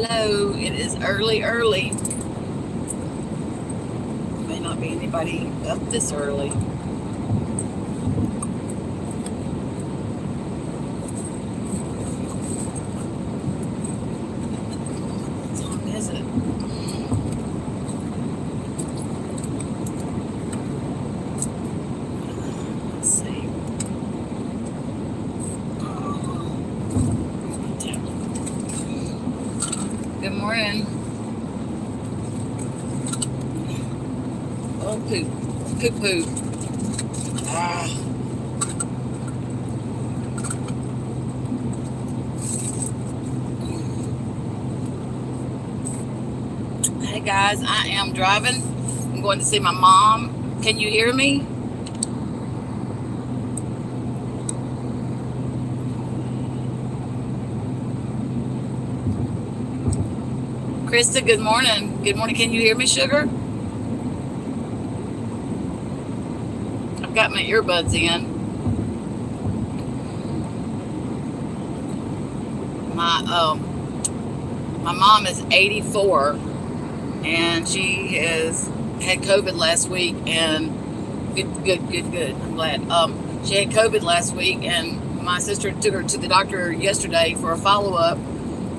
Hello, it is early. May not be anybody up this early. What time is it? Let's see. Good morning. Oh, poop. Ah. Hey guys, I am driving. I'm going to see my mom. Can you hear me? Krista, good morning. Good morning. Can you hear me, sugar? I've got my earbuds in. My mom is 84, and she has had COVID last week, and good. I'm glad. She had COVID last week, and my sister took her to the doctor yesterday for a follow up,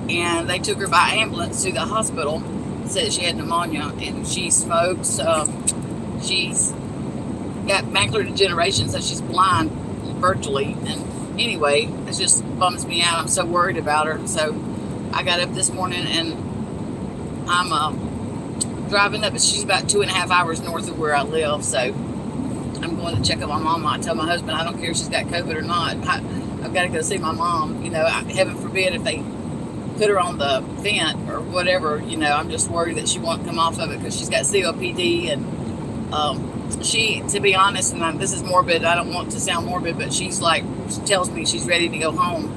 and they took her by ambulance to the hospital. Said she had pneumonia, and she smokes. She's got macular degeneration, so she's blind virtually. And anyway, it just bums me out. I'm so worried about her. So I got up this morning and I'm driving up. She's about 2.5 hours north of where I live. So I'm going to check on my mom. I tell my husband I don't care if she's got COVID or not. I've got to go see my mom. Heaven forbid if they put her on the vent or whatever. I'm just worried that she won't come off of it because she's got COPD. And she, to be honest, and this is morbid, I don't want to sound morbid, but she tells me she's ready to go home.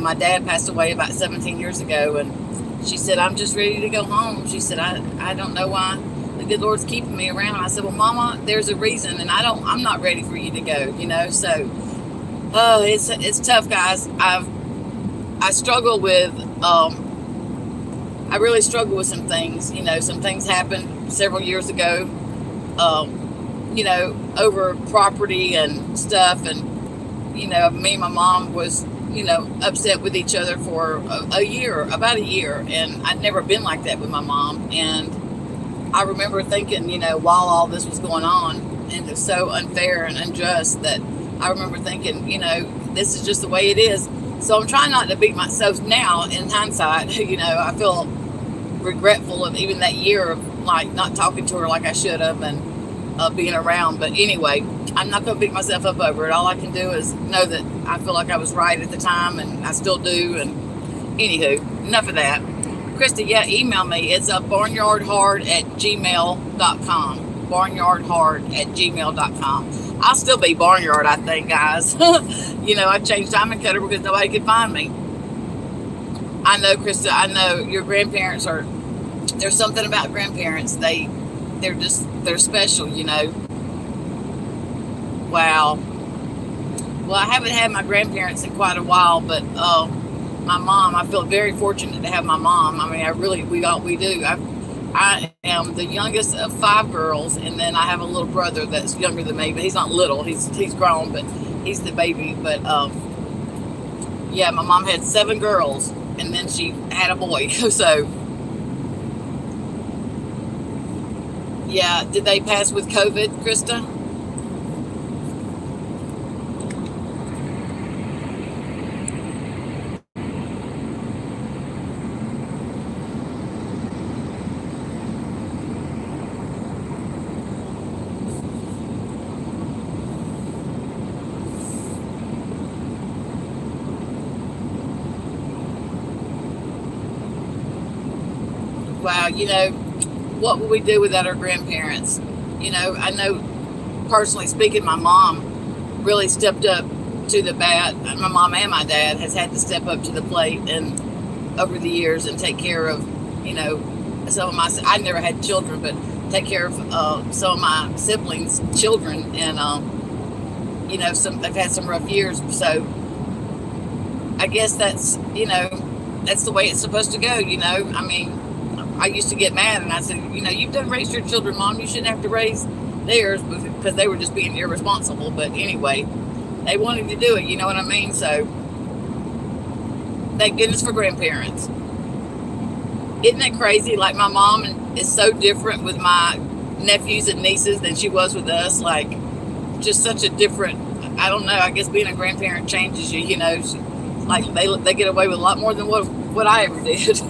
My dad passed away about 17 years ago, and she said, I'm just ready to go home. She said, I don't know why the good Lord's keeping me around. I said, well, Mama, there's a reason, and I'm not ready for you to go, so, it's tough, guys. I struggle with, I really struggle with some things. Some things happened several years ago, over property and stuff. And, me and my mom was, upset with each other for about a year. And I'd never been like that with my mom. And I remember thinking, while all this was going on, and it's so unfair and unjust, that I remember thinking, this is just the way it is. So I'm trying not to beat myself now in hindsight. I feel regretful of even that year of not talking to her like I should have, and being around. But anyway, I'm not going to beat myself up over it. All I can do is know that I feel like I was right at the time, and I still do. And anywho, enough of that. Krista, yeah, email me. It's barnyardhard@gmail.com. Barnyardhard@gmail.com. I'll still be Barnyard, I think, guys. I changed Diamond Cutter because nobody could find me. I know, Krista, I know your grandparents there's something about grandparents. They're special, Wow. Well, I haven't had my grandparents in quite a while, but my mom, I feel very fortunate to have my mom. I mean, we do. I am the youngest of 5 girls, and then I have a little brother that's younger than me, but he's not little. He's grown, but he's the baby. But yeah, my mom had 7 girls, and then she had a boy. So yeah, did they pass with COVID, Krista? Wow, what would we do without our grandparents? I know personally speaking, my mom really stepped up to the bat. My mom and my dad has had to step up to the plate and over the years and take care of, some of I never had children, but take care of some of my siblings' children. And, they've had some rough years. So I guess that's, that's the way it's supposed to go, you know. I mean, I used to get mad and I said, you know, you've done raised your children, Mom. You shouldn't have to raise theirs because they were just being irresponsible. But anyway, they wanted to do it, you know what I mean? So thank goodness for grandparents. Isn't it crazy? Like, my mom is so different with my nephews and nieces than she was with us. Like, just such a different, I don't know, I guess being a grandparent changes you, you know. Like, they get away with a lot more than what I ever did.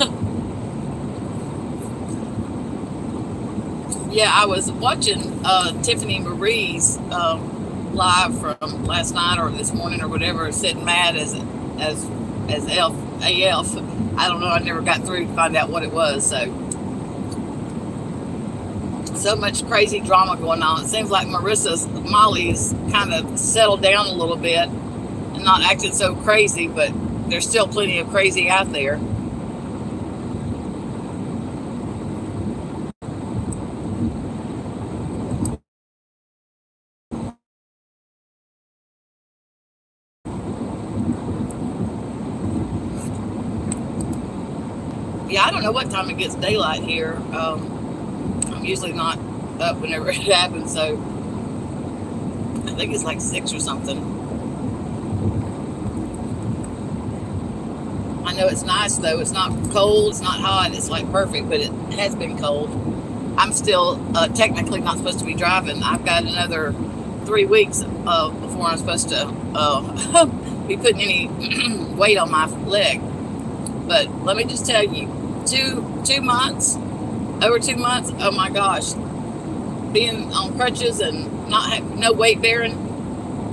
Yeah, I was watching Tiffany Marie's live from last night or this morning or whatever, sitting mad as AF. I don't know. I never got through to find out what it was. So much crazy drama going on. It seems like Molly's kind of settled down a little bit and not acting so crazy, but there's still plenty of crazy out there. Yeah, I don't know what time it gets daylight here. I'm usually not up whenever it happens, so I think it's like 6 or something. I know it's nice though. It's not cold, it's not hot, it's like perfect, but it has been cold. I'm still technically not supposed to be driving. I've got another 3 weeks before I'm supposed to be putting any weight on my leg. But let me just tell you, 2 months, over 2 months, oh my gosh, being on crutches and not have no weight bearing,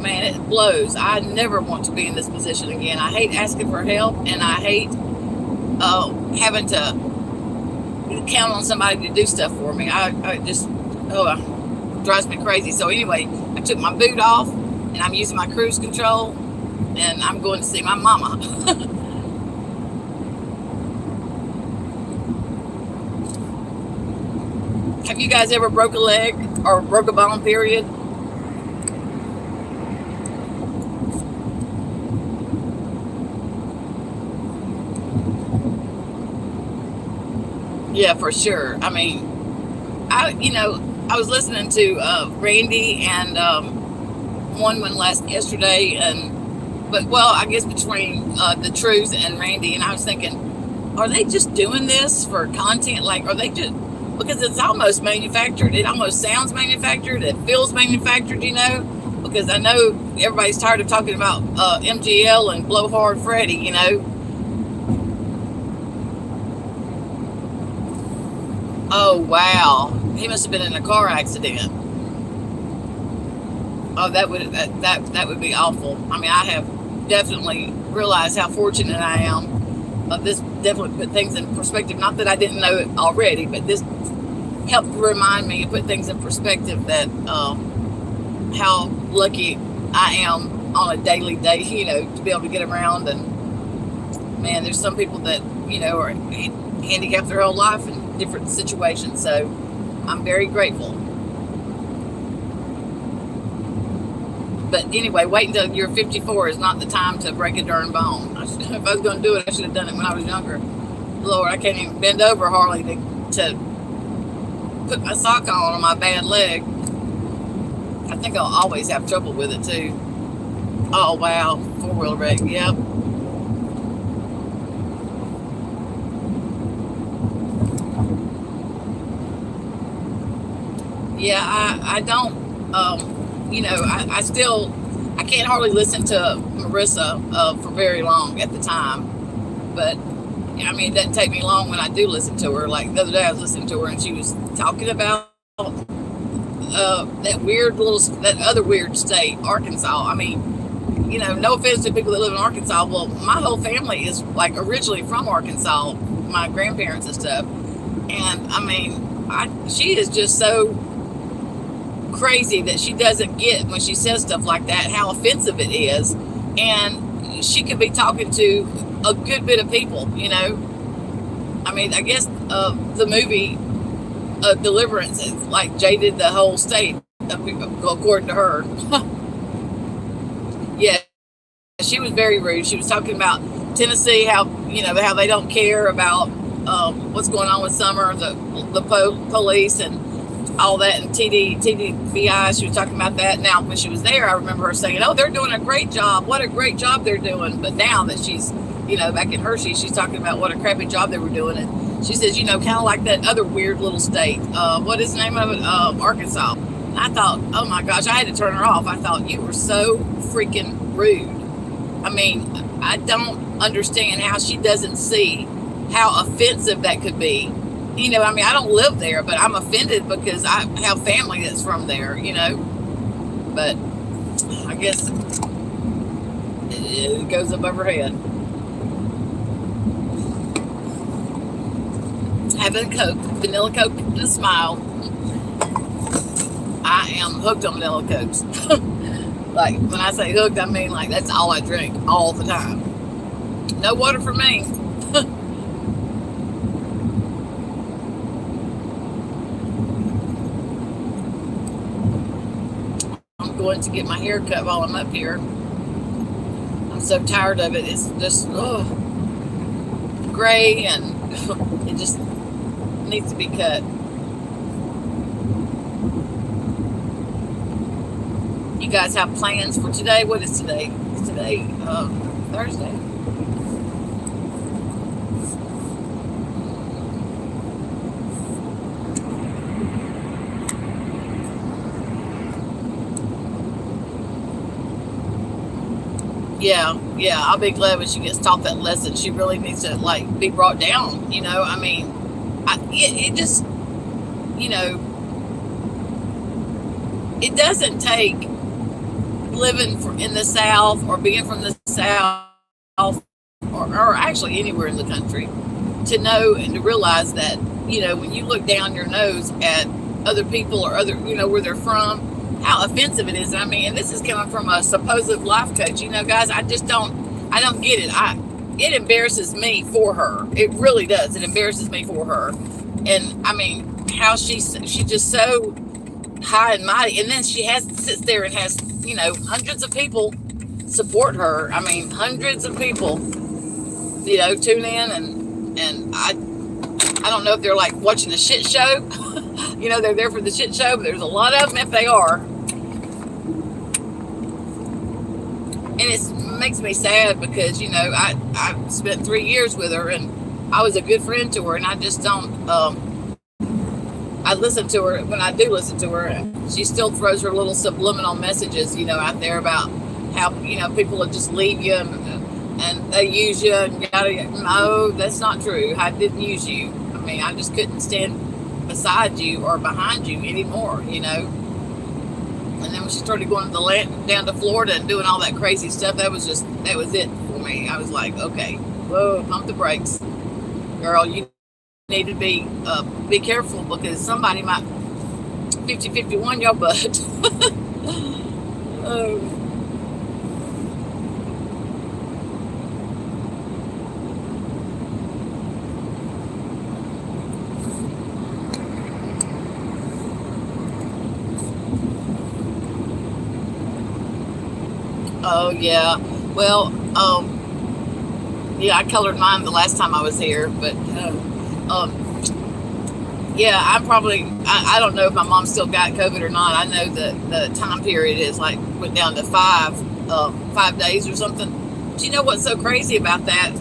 man, it blows. I never want to be in this position again. I hate asking for help, and I hate having to count on somebody to do stuff for me. I just, it drives me crazy. So anyway, I took my boot off, and I'm using my cruise control, and I'm going to see my mama. Have you guys ever broke a leg or broke a bone, period? Yeah, for sure. I mean, I was listening to Randy and one yesterday, but I guess between the Truth and Randy, and I was thinking, are they just doing this for content? Like, are they just, because it's almost manufactured. It almost sounds manufactured. It feels manufactured, you know, because I know everybody's tired of talking about MGL and Blowhard Freddy, you know. Oh, wow. He must have been in a car accident. Oh, that would be awful. I mean, I have definitely realized how fortunate I am. This definitely put things in perspective. Not that I didn't know it already, but this helped remind me and put things in perspective that how lucky I am on a daily day, you know, to be able to get around. And man, there's some people that, you know, are handicapped their whole life in different situations. So I'm very grateful. But anyway, wait until you're 54 is not the time to break a darn bone. If I was going to do it, I should have done it when I was younger. Lord, I can't even bend over hardly to put my sock on my bad leg. I think I'll always have trouble with it too. Oh wow, 4-wheel wreck. Yep. Yeah, I don't. You know, I can't hardly listen to Marissa for very long at the time, but I mean, it doesn't take me long when I do listen to her. Like the other day, I was listening to her and she was talking about that other weird state, Arkansas. I mean, you know, no offense to people that live in Arkansas. Well, my whole family is like originally from Arkansas, my grandparents and stuff. And I mean, she is just so crazy that she doesn't get when she says stuff like that how offensive it is. And she could be talking to a good bit of people, you know. I mean, I guess the movie Deliverance is like jaded the whole state, according to her. Yeah, she was very rude. She was talking about Tennessee, how how they don't care about what's going on with Summer, the police and all that, and TDBI. She was talking about that. Now, when she was there, I remember her saying, "Oh, they're doing a great job. What a great job they're doing." But now that she's back in Hershey, she's talking about what a crappy job they were doing. And she says, kind of like that other weird little state. What is the name of it? Arkansas. And I thought, oh my gosh, I had to turn her off. I thought, you were so freaking rude. I mean, I don't understand how she doesn't see how offensive that could be. I mean, I don't live there, but I'm offended because I have family that's from there, But I guess it goes above her head. Having a Coke, vanilla Coke and a smile. I am hooked on vanilla Cokes. Like, when I say hooked, I mean like that's all I drink all the time. No water for me. I'm going to get my hair cut while I'm up here. I'm so tired of it. It's just gray, and it just needs to be cut. You guys have plans for today? What is today? Is today Thursday? Yeah, I'll be glad when she gets taught that lesson. She really needs to be brought down. I mean, it just, it doesn't take living in the South or being from the South or actually anywhere in the country to know and to realize that, when you look down your nose at other people or where they're from, how offensive it is. I mean, and this is coming from a supposed life coach. Guys, I don't get it. It embarrasses me for her. It really does. It embarrasses me for her. And I mean, how she's just so high and mighty, and then she sits there and has hundreds of people support her. I mean, hundreds of people tune in, and I don't know if they're watching a shit show. They're there for the shit show, but there's a lot of them if they are. And it makes me sad because I spent 3 years with her, and I was a good friend to her, and I just don't I listen to her. When I do listen to her, she still throws her little subliminal messages out there about how people will just leave you and they use you, and no, that's not true. I didn't use you. I mean, I just couldn't stand beside you or behind you anymore, And then when she started going down to Florida and doing all that crazy stuff, that was it for me. I was like, okay, whoa, pump the brakes, girl. You need to be careful, because somebody might 50-51 your butt. Oh yeah. Well, yeah, I colored mine the last time I was here, but yeah, I don't know if my mom still got COVID or not. I know that the time period is went down to 5 days or something. But you know what's so crazy about that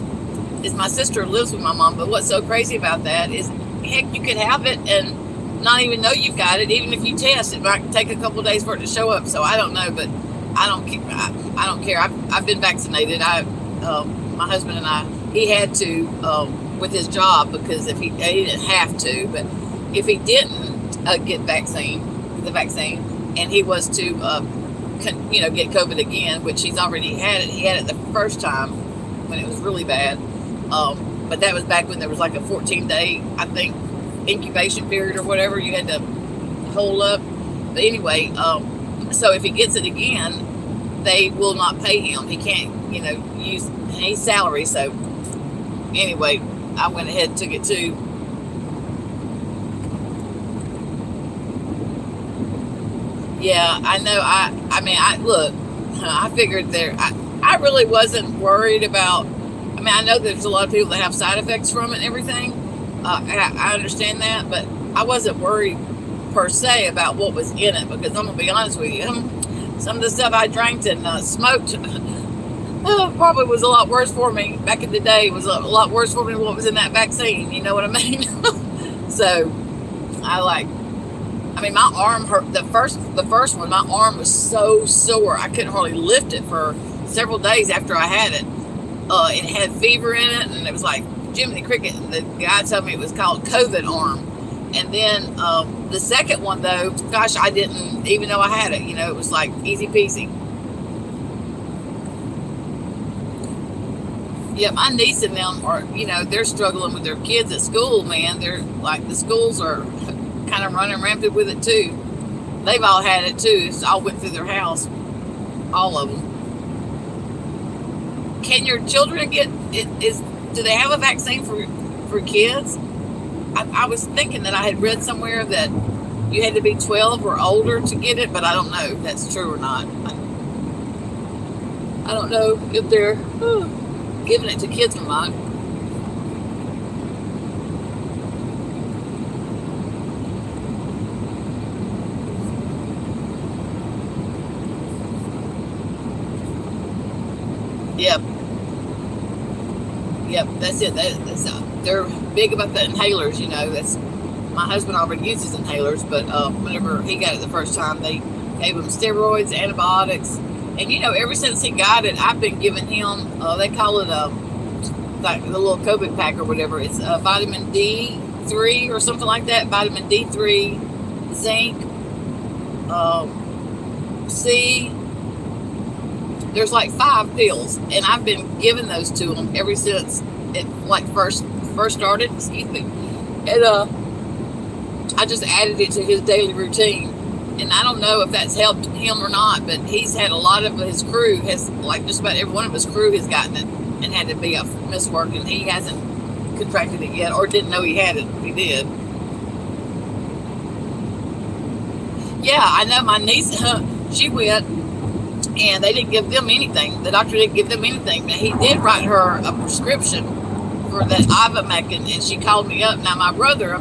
is my sister lives with my mom, but what's so crazy about that is, heck, you could have it and not even know you've got it. Even if you test, it might take a couple of days for it to show up. So I don't know, but I don't care. I've been vaccinated. My husband and I, he had to with his job, because if he didn't have to, but if he didn't get the vaccine, and he was to get COVID again, which he's already had it. He had it the first time when it was really bad, but that was back when there was a 14-day, I think, incubation period or whatever you had to hold up. But anyway, so if he gets it again, they will not pay him. He can't, use any salary. So anyway, I went ahead and took it too. Yeah, I know. I mean, look, I figured I really wasn't worried about, mean, I know there's a lot of people that have side effects from it and everything. I understand that, but I wasn't worried per se about what was in it, because I'm gonna be honest with you, some of the stuff I drank and smoked probably was a lot worse for me back in the day. It was a lot worse for me than what was in that vaccine. You know what I mean? So I mean, my arm hurt. The first one, my arm was so sore I couldn't hardly lift it for several days after I had it. It had fever in it, and it was like Jiminy Cricket. The guy told me it was called COVID arm. And then the second one, though, gosh, I didn't even know I had it. You know, it was like easy peasy. Yeah, my niece and them are, you know, they're struggling with their kids at school, man. They're like, the schools are kind of running rampant with it too. They've all had it too. So I went through their house, all of them. Can your children get it? Do they have a vaccine for kids? I was thinking that I had read somewhere that you had to be 12 or older to get it, but I don't know if that's true or not. I don't know if they're giving it to kids or not. Yep. Yep, that's it. They're big about the inhalers, you know. That's my husband already uses inhalers, but whenever he got it the first time, they gave him steroids, antibiotics, and you know, ever since he got it, I've been giving him. They call it like the little COVID pack or whatever. It's vitamin D3 or something like that. Vitamin D3, zinc, C. There's like 5 pills, and I've been giving those to him ever since it like first started. Excuse me. And I just added it to his daily routine, and I don't know if that's helped him or not, but he's had a lot of his crew has, like just about every one of his crew has gotten it and had to be a miss work, and he hasn't contracted it yet, or didn't know he had it. He did. Yeah, I know my niece. She went. And they didn't give them anything. The doctor didn't give them anything. But he did write her a prescription for that Ivermectin, and she called me up. Now my brother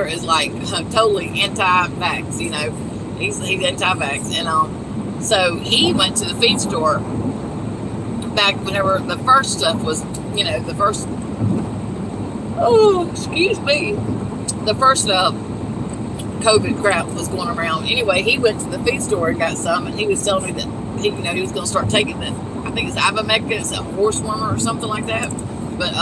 is like totally anti-vax. You know, he's anti-vax, and so he went to the feed store back whenever the first stuff was, you know, the first. Oh, excuse me. The first COVID crap was going around. Anyway, he went to the feed store and got some, and he was telling me that he was going to start taking it. I think it's ivermectin. It's a horsewormer or something like that. But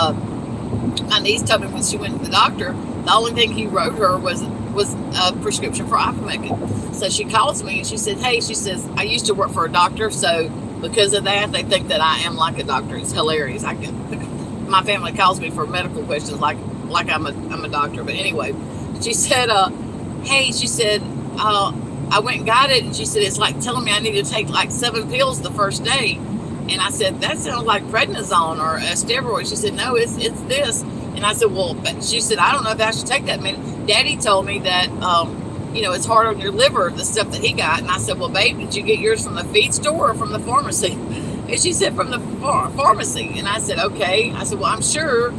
my niece told me when she went to the doctor, the only thing he wrote her was a prescription for ivermectin. So she calls me and she said, "Hey," she says, "I used to work for a doctor, so because of that, they think that I am like a doctor." It's hilarious. My family calls me for medical questions like I'm a doctor. But anyway, she said, "Hey," she said, I went and got it, and she said, "It's like telling me I need to take like 7 pills the first day." And I said, "That sounds like prednisone or a steroid." She said, "No, it's this." And I said, "Well," but she said, "I don't know if I should take that." I mean, Daddy told me that, you know, it's hard on your liver, the stuff that he got. And I said, "Well, babe, did you get yours from the feed store or from the pharmacy?" And she said, "From the pharmacy." And I said, "Okay." I said, "Well, I'm sure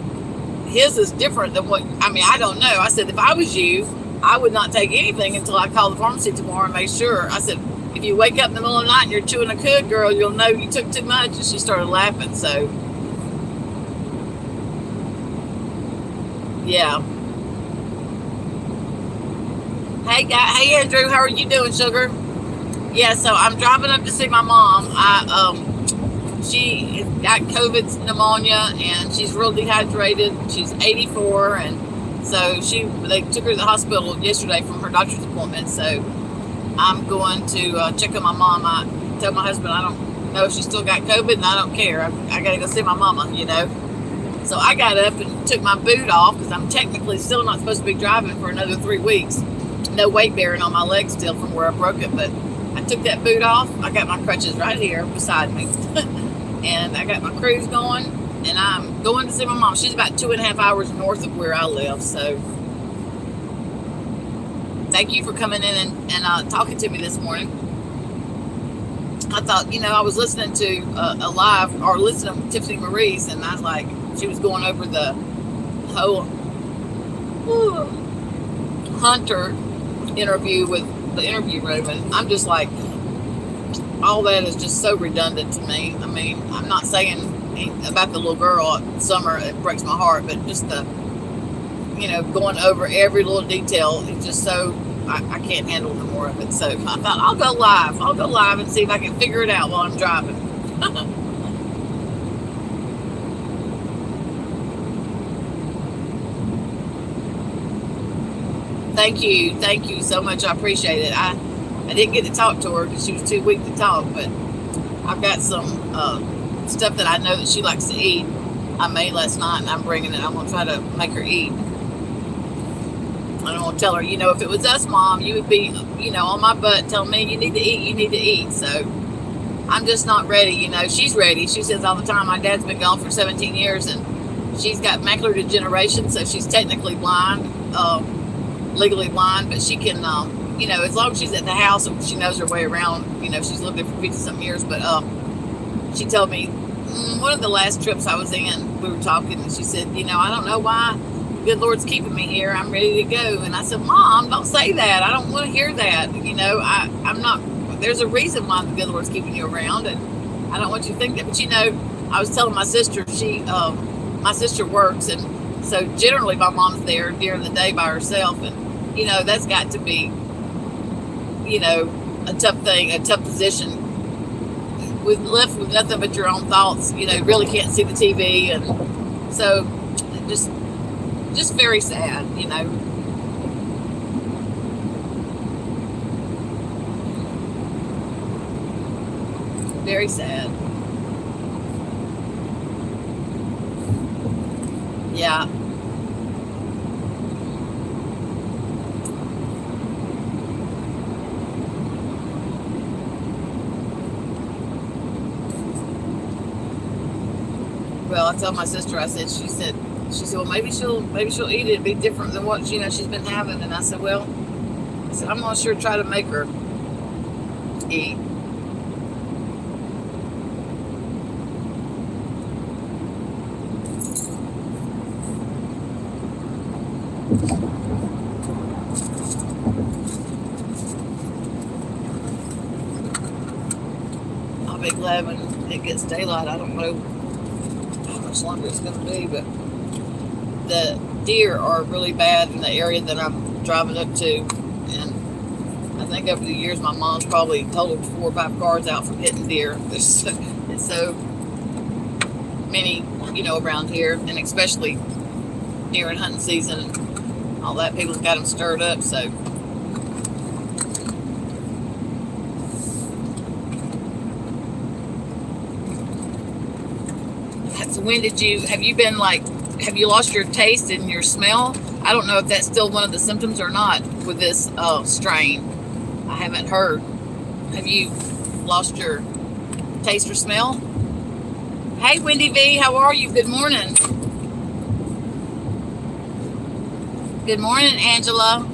his is different than what, I mean, I don't know." I said, "If I was you, I would not take anything until I call the pharmacy tomorrow and make sure." I said, "If you wake up in the middle of the night and you're chewing a cud, girl, you'll know you took too much." And she started laughing. So, yeah. Hey Andrew, how are you doing, sugar? Yeah, so I'm driving up to see my mom. She got COVID pneumonia, and she's real dehydrated. She's 84, and so they took her to the hospital yesterday from her doctor's appointment. So I'm going to check on my mom. I told my husband I don't know if she still got COVID, and I don't care. I got to go see my mama, you know. So I got up and took my boot off because I'm technically still not supposed to be driving for another 3 weeks. No weight bearing on my leg still from where I broke it, but I took that boot off. I got my crutches right here beside me. And I got my cruise going, and I'm going to see my mom. She's about 2.5 hours north of where I live. So thank you for coming in and talking to me this morning. I thought, I was listening to a live or listening to Tiffany Marie's, and I was like, she was going over the whole Hunter interview with the interview room, and I'm just like, all that is just so redundant to me. I mean, I'm not saying about the little girl Summer, it breaks my heart, but just the, going over every little detail, it's just so, I can't handle no more of it. So I thought, I'll go live and see if I can figure it out while I'm driving. Thank you so much. I appreciate it. I didn't get to talk to her because she was too weak to talk, but I've got some stuff that I know that she likes to eat. I made last night, and I'm bringing it. I'm gonna try to make her eat. I'm gonna tell her, if it was us, Mom, you would be, on my butt telling me you need to eat. So I'm just not ready. She's ready. She says all the time, my dad's been gone for 17 years, and she's got macular degeneration, so she's technically blind, legally blind, but she can, as long as she's at the house and she knows her way around, she's lived there for 50-some years. But she told me one of the last trips I was in, we were talking, and she said, I don't know why good Lord's keeping me here. I'm ready to go. And I said, Mom, don't say that. I don't want to hear that. I'm not, there's a reason why the good Lord's keeping you around, and I don't want you to think that. But I was telling my sister, my sister works, and so generally my mom's there during the day by herself, and that's got to be, a tough thing, a tough position. With left with nothing but your own thoughts, really can't see the TV, and so just very sad, very sad. Yeah. Well, I told my sister, she said, well, maybe she'll eat it. It'd be different than what, she's been having. And I said, well, I'm not sure, try to make her eat. I'll be glad when it gets daylight. I don't know how much longer it's going to be, but the deer are really bad in the area that I'm driving up to, and I think over the years my mom's probably totaled 4 or 5 cars out from hitting deer. There's so many, around here, and especially during hunting season and all that, people's got them stirred up. So when have you lost your taste and your smell? I don't know if that's still one of the symptoms or not with this strain. I haven't heard. Have you lost your taste or smell? Hey, Wendy V, how are you? Good morning. Good morning, Angela.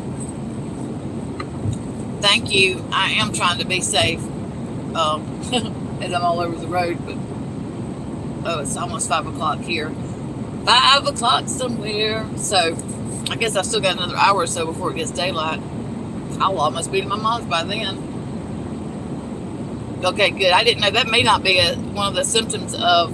Thank you. I am trying to be safe as I'm all over the road, but it's almost 5 o'clock here. 5 o'clock somewhere. So I guess I've still got another hour or so before it gets daylight. I'll almost be to my mom's by then. Okay, good. I didn't know. That may not be one of the symptoms of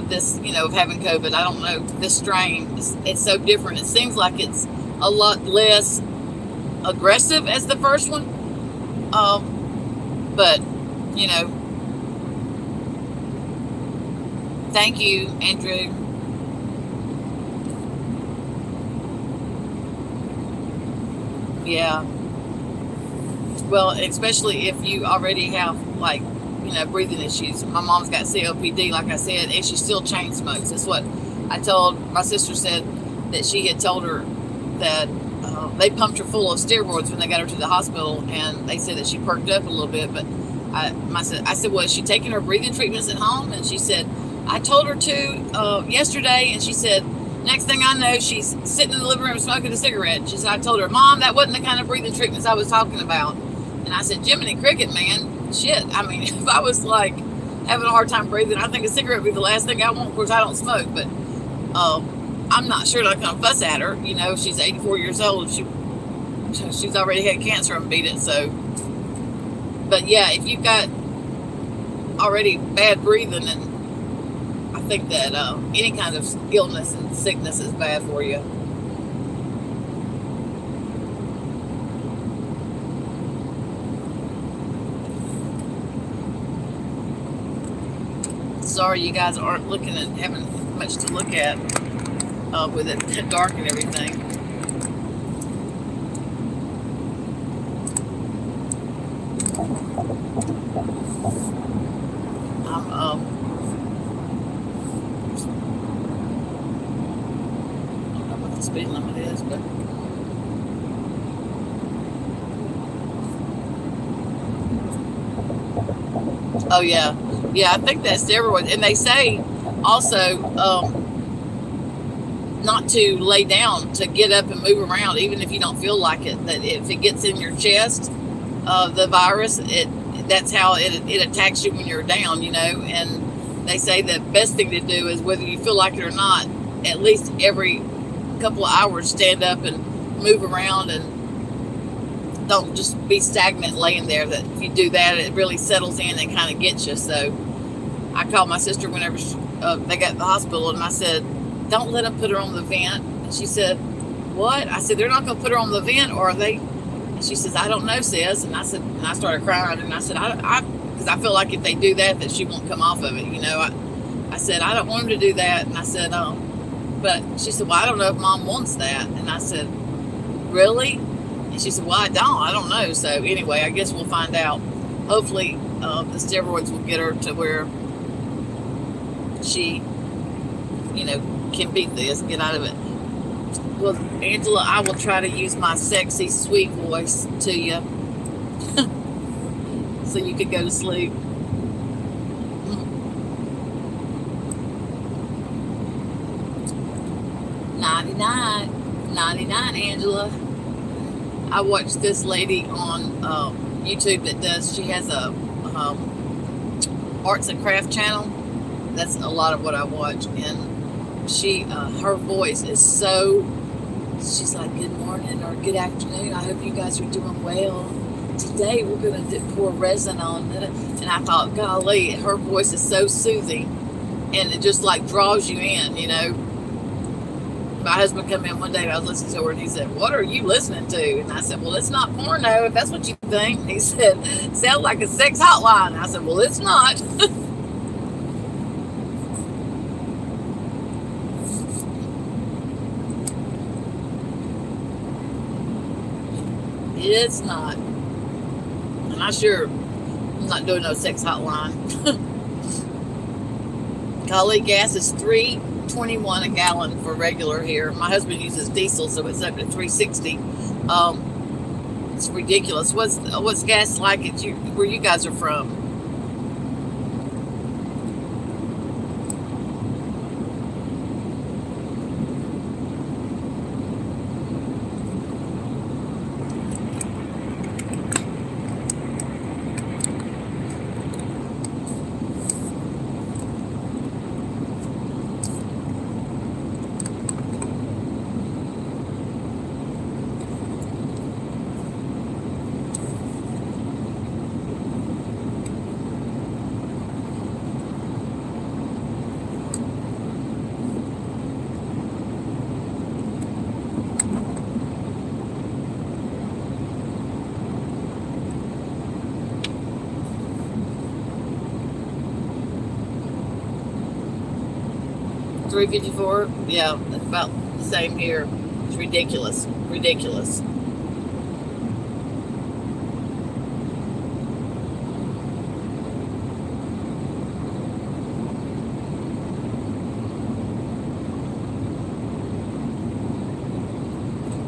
this, of having COVID. I don't know. This strain, it's so different. It seems like it's a lot less aggressive as the first one. But, thank you, Andrew. Yeah. Well, especially if you already have, breathing issues. My mom's got COPD, like I said, and she still chain smokes. That's what I told my sister. Said that she had told her that they pumped her full of steroids when they got her to the hospital, and they said that she perked up a little bit. But I said, well, is she taking her breathing treatments at home? And she said, I told her to yesterday, and she said, next thing I know, she's sitting in the living room smoking a cigarette. She said, I told her, Mom, that wasn't the kind of breathing treatments I was talking about. And I said, Jiminy Cricket, man, shit. I mean, if I was like having a hard time breathing, I think a cigarette would be the last thing I want. Of course, I don't smoke, but I'm not sure that I'm gonna fuss at her. You know, she's 84 years old. She's already had cancer and beat it. So, but yeah, if you've got already bad breathing, and I think that any kind of illness and sickness is bad for you. Sorry, you guys aren't looking at having much to look at with it dark and everything. I don't know what the speed limit is, but oh yeah, I think that's steroids, and they say also not to lay down, to get up and move around, even if you don't feel like it. That if it gets in your chest, the virus, that's how it attacks you when you're down, you know. And they say the best thing to do is, whether you feel like it or not, at least every couple of hours stand up and move around, and don't just be stagnant laying there. That if you do that, it really settles in and kind of gets you. So I called my sister whenever they got to the hospital, and I said, don't let them put her on the vent. And she said, what? I said, they're not going to put her on the vent, or are they? And she says, I don't know, sis. And I said, and I started crying, and I said, because I feel like if they do that she won't come off of it, you know. I said, I don't want them to do that. And I said, but she said, well, I don't know if Mom wants that. And I said, really? And she said, well, I don't know. So anyway, I guess we'll find out. Hopefully the steroids will get her to where she, you know, can beat this, get out of it. Well, Angela, I will try to use my sexy, sweet voice to you so you could go to sleep. $99, Angela. I watched this lady on YouTube she has a arts and craft channel. That's a lot of what I watch, and her voice is so, she's like, good morning or good afternoon, I hope you guys are doing well. Today we're going to pour resin on it. And I thought, golly, her voice is so soothing, and it just like draws you in, you know. My husband came in one day and I was listening to her, and he said, what are you listening to? And I said, well, it's not porno, if that's what you think. And he said, sounds like a sex hotline. And I said, well, it's not. It's not. And I'm not doing no sex hotline. Golly, gas is $3.21 a gallon for regular here. My husband uses diesel, so it's up to $3.60. It's ridiculous. What's gas like where you guys are from? $3.54. Yeah, that's about the same here. It's ridiculous.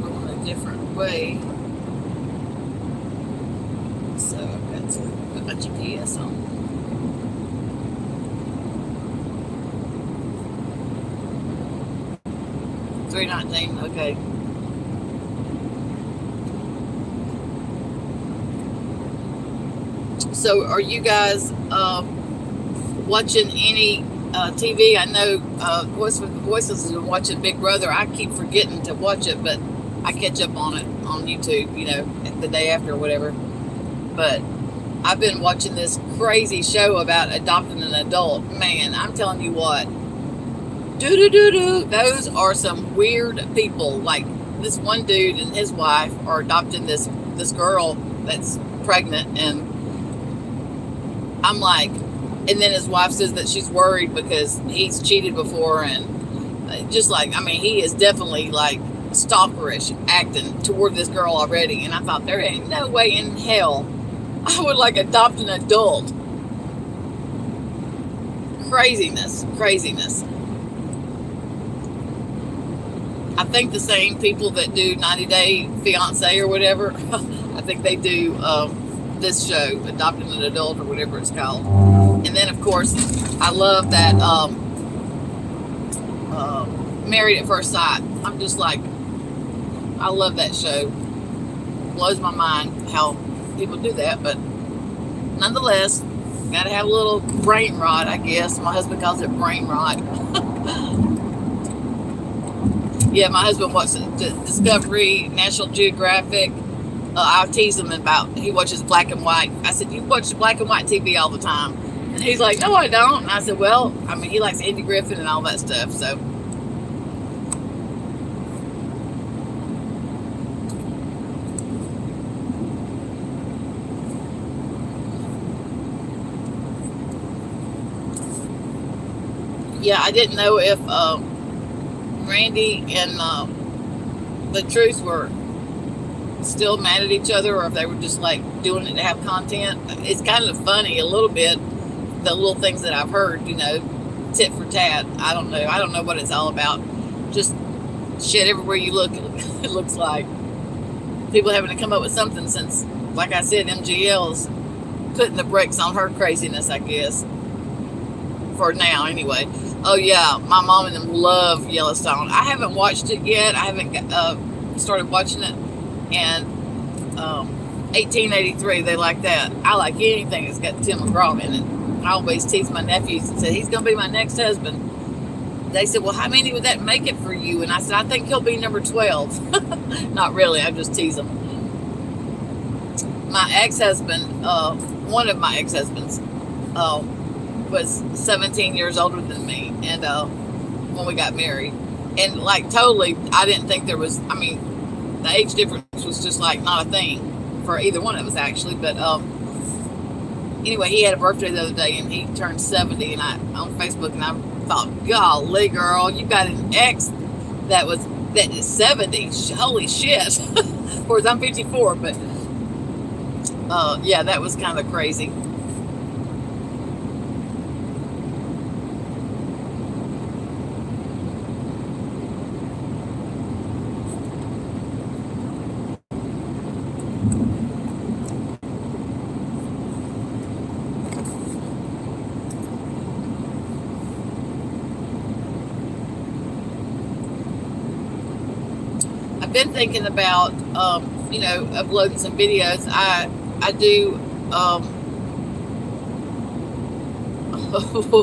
Going a different way. So I've got to put my GPS on. $3.19, okay. So, are you guys watching any TV? I know Voices is watching Big Brother. I keep forgetting to watch it, but I catch up on it on YouTube, the day after or whatever. But I've been watching this crazy show about adopting an adult. Man, I'm telling you what, those are some weird people. Like this one dude and his wife are adopting this girl that's pregnant, and I'm like, and then his wife says that she's worried because he's cheated before, and just like, I mean, he is definitely like stalkerish acting toward this girl already. And I thought, there ain't no way in hell I would like adopt an adult. Craziness. I think the same people that do 90 Day Fiance or whatever, I think they do this show, Adopting an Adult or whatever it's called. And then, of course, I love that Married at First Sight. I'm just like, I love that show. Blows my mind how people do that, but nonetheless, gotta have a little brain rot, I guess. My husband calls it brain rot. Yeah, my husband watches Discovery, National Geographic. I tease him about, he watches black and white. I said, you watch black and white TV all the time. And he's like, no, I don't. And I said, well, I mean, he likes Andy Griffin and all that stuff, so. Yeah, I didn't know if Randy and the Truth were still mad at each other, or if they were just like doing it to have content. It's kind of funny a little bit, the little things that I've heard, tit for tat. I don't know what it's all about. Just shit everywhere you look. It looks like people having to come up with something, since, like I said, MGL's putting the brakes on her craziness, I guess, for now anyway. Oh yeah, my mom and them love Yellowstone. I haven't watched it yet. I haven't started watching it. And 1883, they like that. I like anything that's got Tim McGraw in it. I always tease my nephews and say, he's going to be my next husband. They said, well, how many would that make it for you? And I said, I think he'll be number 12. Not really, I just tease them. My ex-husband, one of my ex-husbands, was 17 years older than me, and when we got married, and like totally, I didn't think there was, I mean, the age difference was just like not a thing for either one of us actually. But anyway, he had a birthday the other day, and he turned 70, and I on Facebook, and I thought, golly girl, you got an ex that is 70. Holy shit. Of course, I'm 54, but yeah, that was kind of crazy. Been thinking about uploading some videos. I do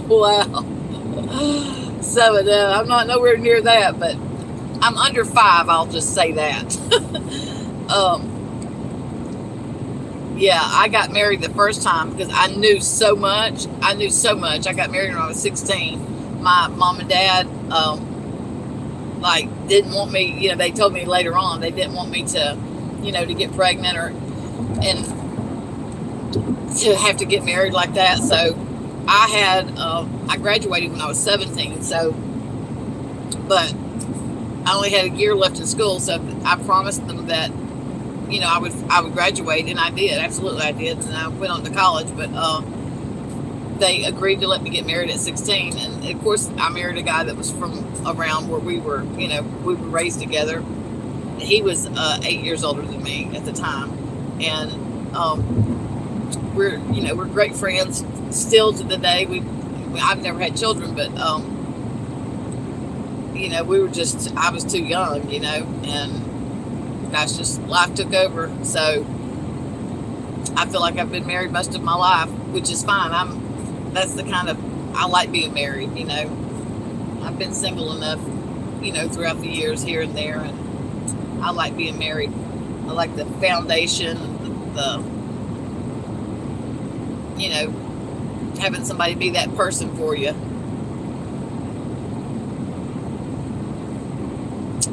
wow. So I'm not nowhere near that, but I'm under 5, I'll just say that. Yeah, I got married the first time because I knew so much. I got married when I was 16. My mom and dad didn't want me, they told me later on they didn't want me to, to get pregnant and to have to get married like that. So I graduated when I was 17. So, but I only had a year left in school. So I promised them that, I would graduate, and I did. Absolutely, I did. And I went on to college, but they agreed to let me get married at 16. And of course, I married a guy that was from around where we were, we were raised together. He was 8 years older than me at the time. And we're great friends still to the day. I've never had children, but I was too young, and that's just, life took over. So I feel like I've been married most of my life, which is fine. That's the kind of, I like being married, you know. I've been single enough, you know, throughout the years here and there, and I like being married. I like the foundation, the you know, having somebody be that person for you.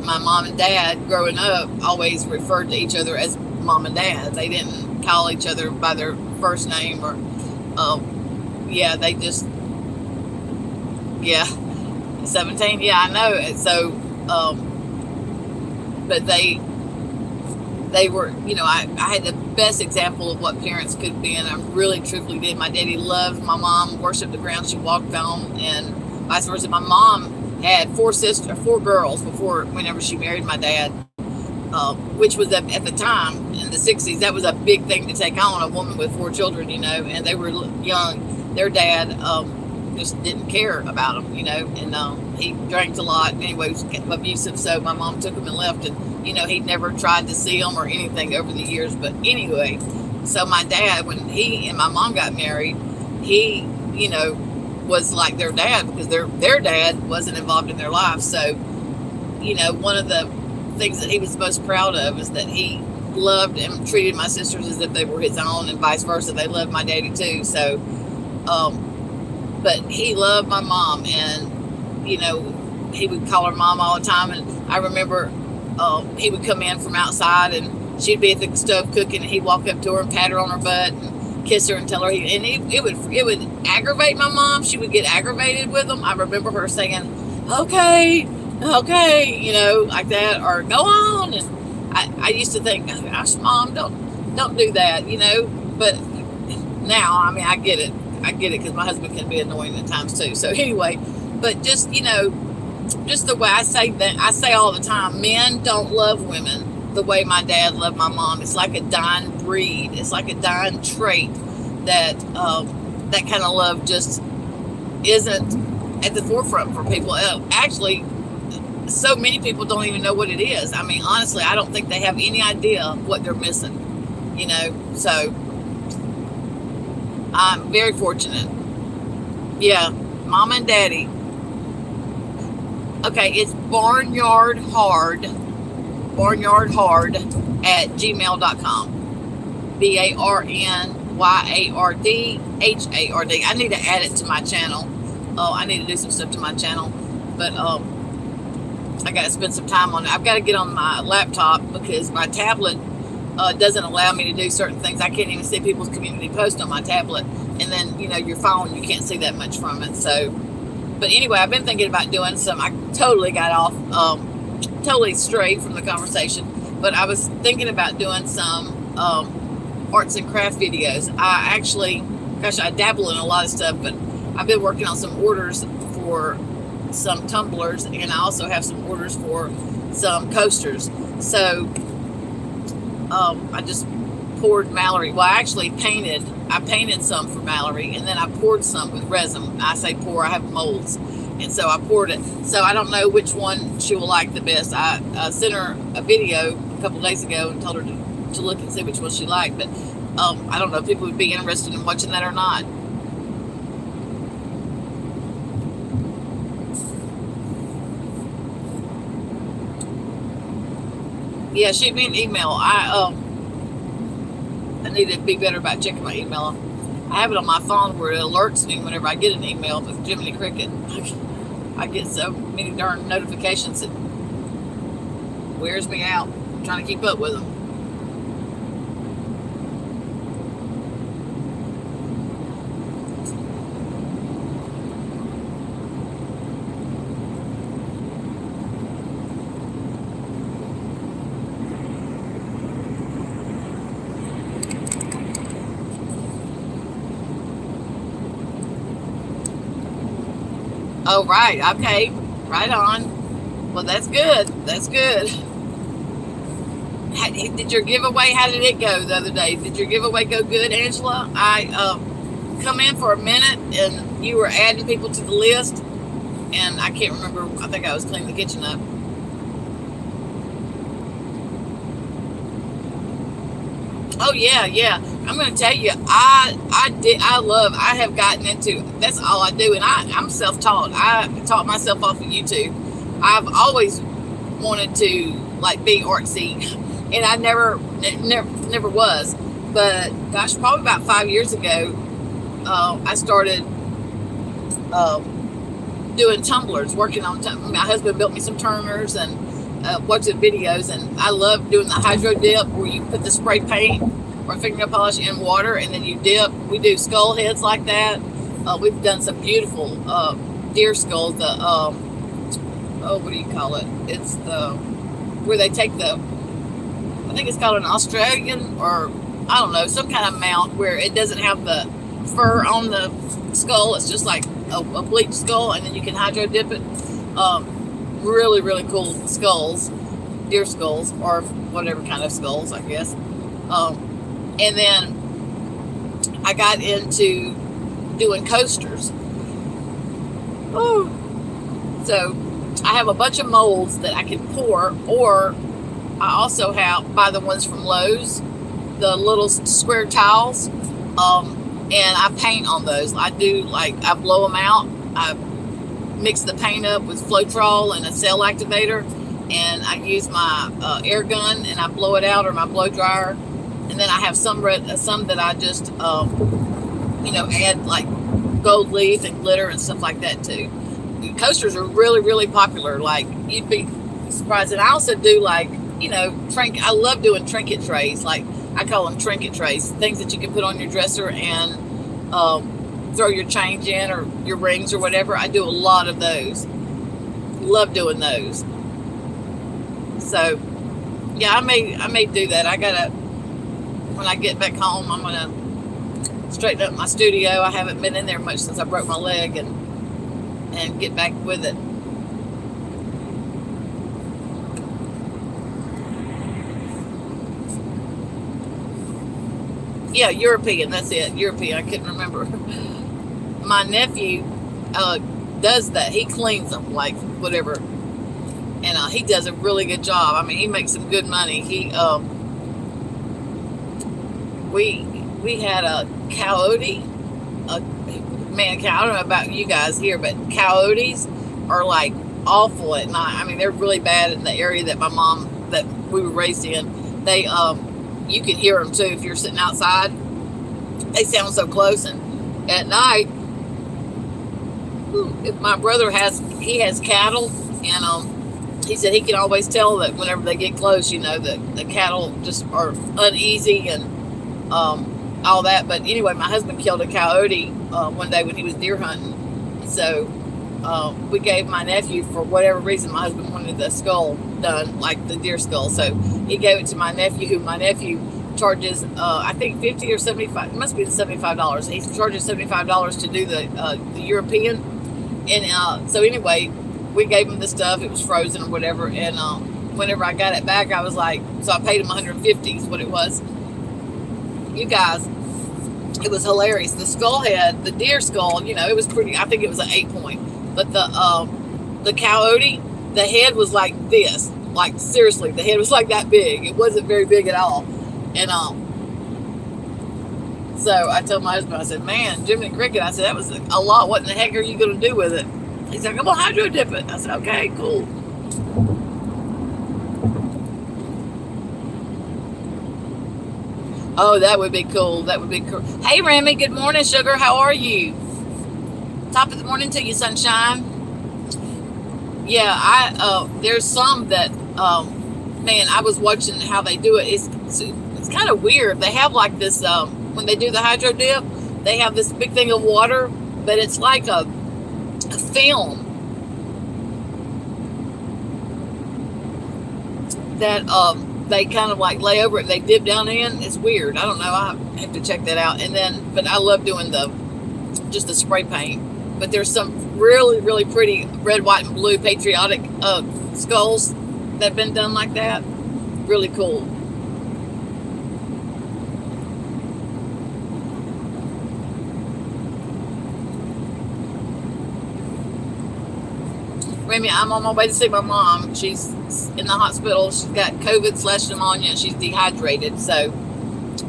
My mom and dad, growing up, always referred to each other as mom and dad. They didn't call each other by their first name or, yeah, they just, yeah, 17, yeah, I know. And so, but they were, you know, I had the best example of what parents could be, and I really truthfully did. My daddy loved my mom, worshiped the ground she walked on, and vice versa. My mom had four girls whenever she married my dad, which was at the time in the 60s, that was a big thing to take on, a woman with four children, you know, and they were young. Their dad just didn't care about them, you know, and he drank a lot. Anyway, he was abusive, so my mom took him and left, and, you know, he never tried to see them or anything over the years. But anyway, so my dad, when he and my mom got married, he, you know, was like their dad, because their dad wasn't involved in their life. So, you know, one of the things that he was most proud of is that he loved and treated my sisters as if they were his own, and vice versa. They loved my daddy too. So, but he loved my mom, and, you know, he would call her mom all the time. And I remember he would come in from outside, and she'd be at the stove cooking, and he'd walk up to her and pat her on her butt and kiss her and tell her, it would aggravate my mom. She would get aggravated with him. I remember her saying, okay, you know, like that, or go on. And I used to think, gosh, Mom, don't do that, you know. But now, I mean, I get it because my husband can be annoying at times too. So anyway, but just, you know, just the way I say all the time, men don't love women the way my dad loved my mom. It's like a dying breed. It's like a dying trait that that kind of love just isn't at the forefront for people. Actually, so many people don't even know what it is. I mean, honestly, I don't think they have any idea what they're missing, you know. So I'm very fortunate. Yeah, Mom and Daddy. Okay, it's barnyardhard at gmail.com. BARNYARDHARD. I need to add it to my channel. I need to do some stuff to my channel, but I got to spend some time on it. I've got to get on my laptop because my tablet doesn't allow me to do certain things. I can't even see people's community posts on my tablet, and then, you know, your phone, you can't see that much from it. So, but anyway, I've been thinking about doing some. I totally got off, totally straight from the conversation, but I was thinking about doing some arts and craft videos. I actually, gosh, I dabble in a lot of stuff, but I've been working on some orders for some tumblers, and I also have some orders for some coasters. So I just poured Mallory. Well, I actually painted some for Mallory, and then I poured some with resin. I say pour, I have molds, and so I poured it. So I don't know which one she will like the best. I sent her a video a couple days ago and told her to look and see which one she liked, but I don't know if people would be interested in watching that or not. Yeah, shoot me an email. I need to be better about checking my email. I have it on my phone where it alerts me whenever I get an email with Jiminy Cricket. I get so many darn notifications that wears me out trying to keep up with them. Oh, right. Okay. Right on. Well, that's good. That's good. Did your giveaway, how did it go the other day? Did your giveaway go good, Angela? I come in for a minute, and you were adding people to the list, and I can't remember. I think I was cleaning the kitchen up. Oh, yeah. I'm going to tell you, I have gotten into, that's all I do. And I'm self-taught. I taught myself off of YouTube. I've always wanted to like be artsy, and I never was. But gosh, probably about 5 years ago, I started doing tumblers, working on my husband built me some turners, and watching videos, and I love doing the hydro dip where you put the spray paint or fingernail polish in water and then you dip. We do skull heads like that. We've done some beautiful deer skulls. The what do you call it? It's the where they take the, I think it's called an Australian, or I don't know, some kind of mount where it doesn't have the fur on the skull. It's just like a bleached skull, and then you can hydro dip it. Really, really cool skulls, deer skulls, or whatever kind of skulls, I guess. And then I got into doing coasters. So I have a bunch of molds that I can pour, or I also buy the ones from Lowe's, the little square tiles, and I paint on those. I blow them out. I mix the paint up with Floetrol and a cell activator, and I use my air gun and I blow it out, or my blow dryer. And then I have some that I just add like gold leaf and glitter and stuff like that too. The coasters are really, really popular. Like, you'd be surprised. And I also do I love doing trinket trays. Like, I call them trinket trays, things that you can put on your dresser and throw your change in, or your rings or whatever. I do a lot of those. Love doing those. So yeah, I may do that. When I get back home, I'm gonna straighten up my studio. I haven't been in there much since I broke my leg, and get back with it. Yeah, European, that's it. European, I couldn't remember. My nephew does that. He cleans them, like, whatever. And he does a really good job. I mean, he makes some good money. We had a coyote. I don't know about you guys here, but coyotes are like awful at night. I mean, they're really bad in the area that we were raised in. They you can hear them too if you're sitting outside. They sound so close, and at night, if my brother has cattle, and he said he can always tell that whenever they get close, that the cattle just are uneasy and all that. But anyway, my husband killed a coyote one day when he was deer hunting. So we gave my nephew, for whatever reason, my husband wanted the skull done, like the deer skull. So he gave it to my nephew, who my nephew charges, I think 50 or 75, it must be $75. He charges $75 to do the European. And so anyway, we gave him the stuff. It was frozen or whatever. And whenever I got it back, I was like, so I paid him $150 is what it was. You guys, it was hilarious. The skull head, the deer skull, it was pretty, I think it was an 8-point. But the coyote, the head was like this. Like, seriously, the head was like that big. It wasn't very big at all. And so I told my husband, I said, man, Jiminy Cricket, I said, that was a lot. What in the heck are you going to do with it? He said, come on, hydro dip it. I said, okay, cool. Oh, that would be cool. That would be cool. Hey, Remy, good morning, sugar. How are you? Top of the morning to you, sunshine. Yeah, there's some that, man, I was watching how they do it. It's kind of weird. They have like this, when they do the hydro dip, they have this big thing of water, but it's like a film that they kind of like lay over it. They dip down in. It's weird. I don't know. I have to check that out. And then, but I love doing just the spray paint. But there's some really, really pretty red, white, and blue patriotic skulls that have been done like that. Really cool. Remy, I'm on my way to see my mom. She's in the hospital. She's got COVID/pneumonia. She's dehydrated. So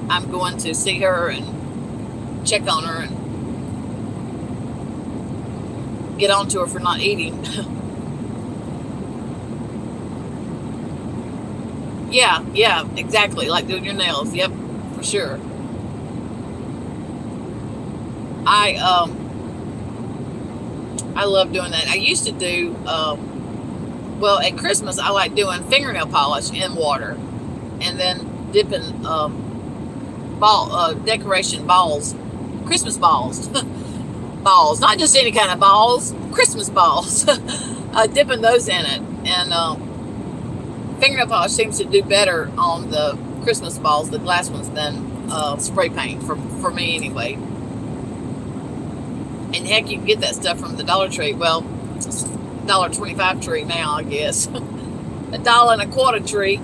I'm going to see her and check on her and get on to her for not eating. Yeah, exactly. Like doing your nails. Yep, for sure. I I love doing that. I used to do well at Christmas. I like doing fingernail polish in water, and then dipping decoration balls, Christmas balls, balls, not just any kind of balls, Christmas balls. Dipping those in it, and fingernail polish seems to do better on the Christmas balls, the glass ones, than spray paint for me anyway. And heck, you can get that stuff from the Dollar Tree. Well, it's $1.25 tree now, I guess. $1.25 tree.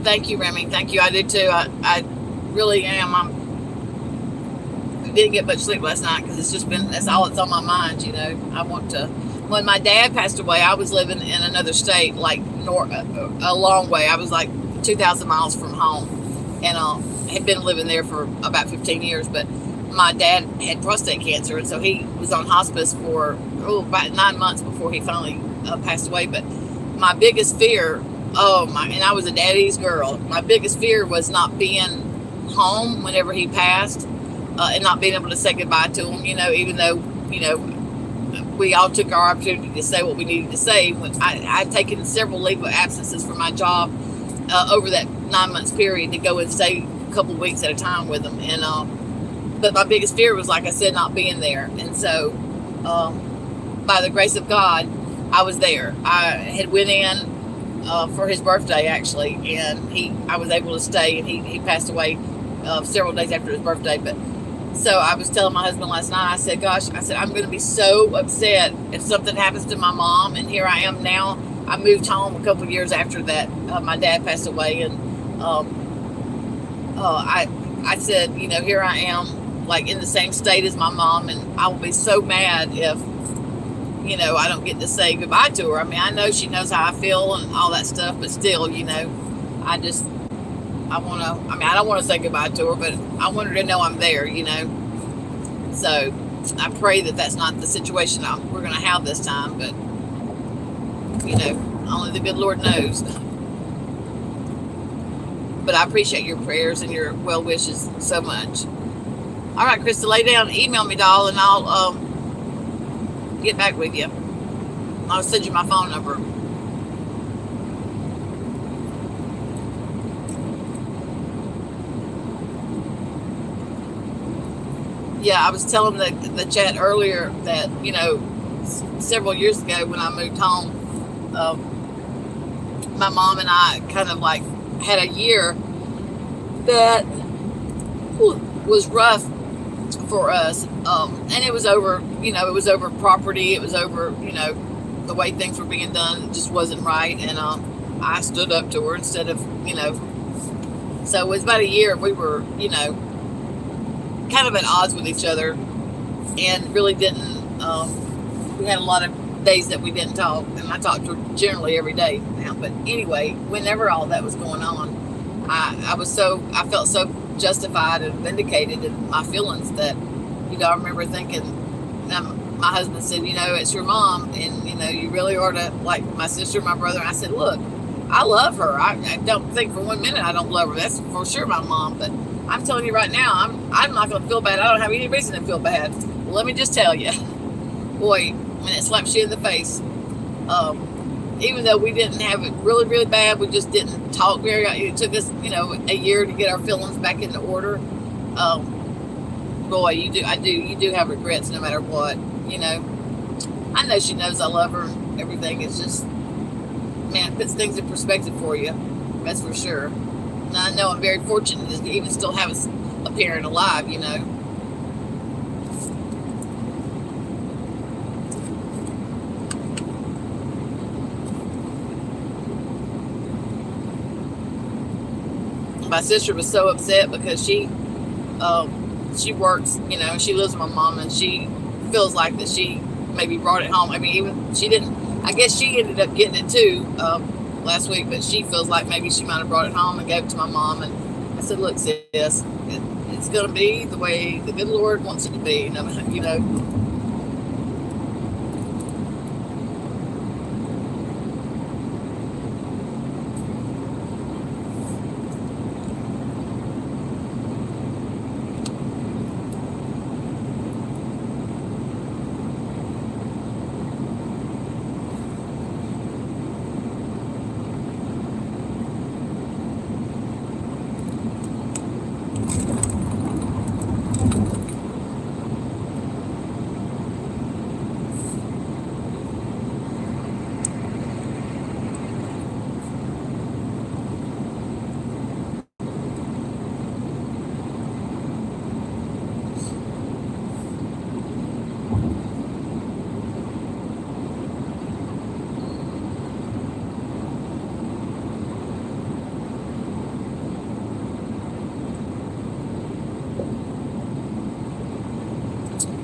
Thank you, Remy. Thank you. I do too. I really am. I didn't get much sleep last night because it's just been, that's all that's on my mind, you know. I want to, when my dad passed away, I was living in another state, like a long way. I was like 2,000 miles from home, and had been living there for about 15 years. But my dad had prostate cancer, and so he was on hospice for about 9 months before he finally passed away. But my biggest fear, and I was a daddy's girl. My biggest fear was not being home whenever he passed, and not being able to say goodbye to him. You know, even though, you know, we all took our opportunity to say what we needed to say. I'd taken several leave of absences from my job over that 9 months period to go and stay a couple of weeks at a time with them. And but my biggest fear was, like I said, not being there. And so, by the grace of God, I was there. I had went in for his birthday actually, and I was able to stay, and he passed away several days after his birthday. But so I was telling my husband last night, I said, gosh, I said, I'm going to be so upset if something happens to my mom. And here I am now. I moved home a couple of years after that. My dad passed away. And I said, you know, here I am, like in the same state as my mom. And I will be so mad if, you know, I don't get to say goodbye to her. I mean, I know she knows how I feel and all that stuff, but still, you know, I don't want to say goodbye to her, but I want her to know I'm there, you know. So I pray that that's not the situation we're going to have this time, but, you know, only the good Lord knows. But I appreciate your prayers and your well wishes so much. All right, Krista, lay down. Email me, doll, and I'll get back with you. I'll send you my phone number. Yeah, I was telling the chat earlier that, you know, several years ago when I moved home, my mom and I kind of like had a year that was rough for us. And it was over, you know, it was over property. It was over, you know, the way things were being done. It just wasn't right. And I stood up to her instead of, you know. So it was about a year we were, you know, kind of at odds with each other, and really didn't, we had a lot of days that we didn't talk, and I talked to her generally every day now. But anyway, whenever all that was going on, I felt so justified and vindicated in my feelings that, you know, I remember thinking, my husband said, you know, it's your mom, and, you know, you really ought to, like my sister, my brother. And I said, look, I love her. I don't think for 1 minute I don't love her. That's for sure my mom. But I'm telling you right now, I'm not going to feel bad. I don't have any reason to feel bad. Well, let me just tell you, boy, when it slaps you in the face, even though we didn't have it really, really bad, we just didn't talk very. It took us, you know, a year to get our feelings back into order. Boy, you do have regrets no matter what. You know, I know she knows I love her and everything. It's just, man, it puts things in perspective for you. That's for sure. And I know I'm very fortunate to even still have a parent alive, you know. My sister was so upset because she works, you know, she lives with my mom, and she feels like that she maybe brought it home. I mean, even she didn't. I guess she ended up getting it too last week, but she feels like maybe she might have brought it home and gave it to my mom. And I said, look, sis, it's going to be the way the good Lord wants it to be. You know.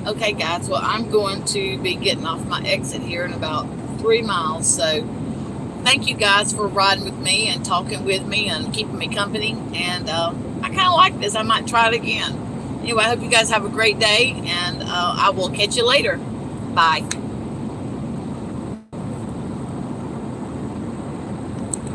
Okay, guys. Well, I'm going to be getting off my exit here in about 3 miles. So, thank you guys for riding with me and talking with me and keeping me company. And I kind of like this. I might try it again. Anyway, I hope you guys have a great day, and I will catch you later. Bye.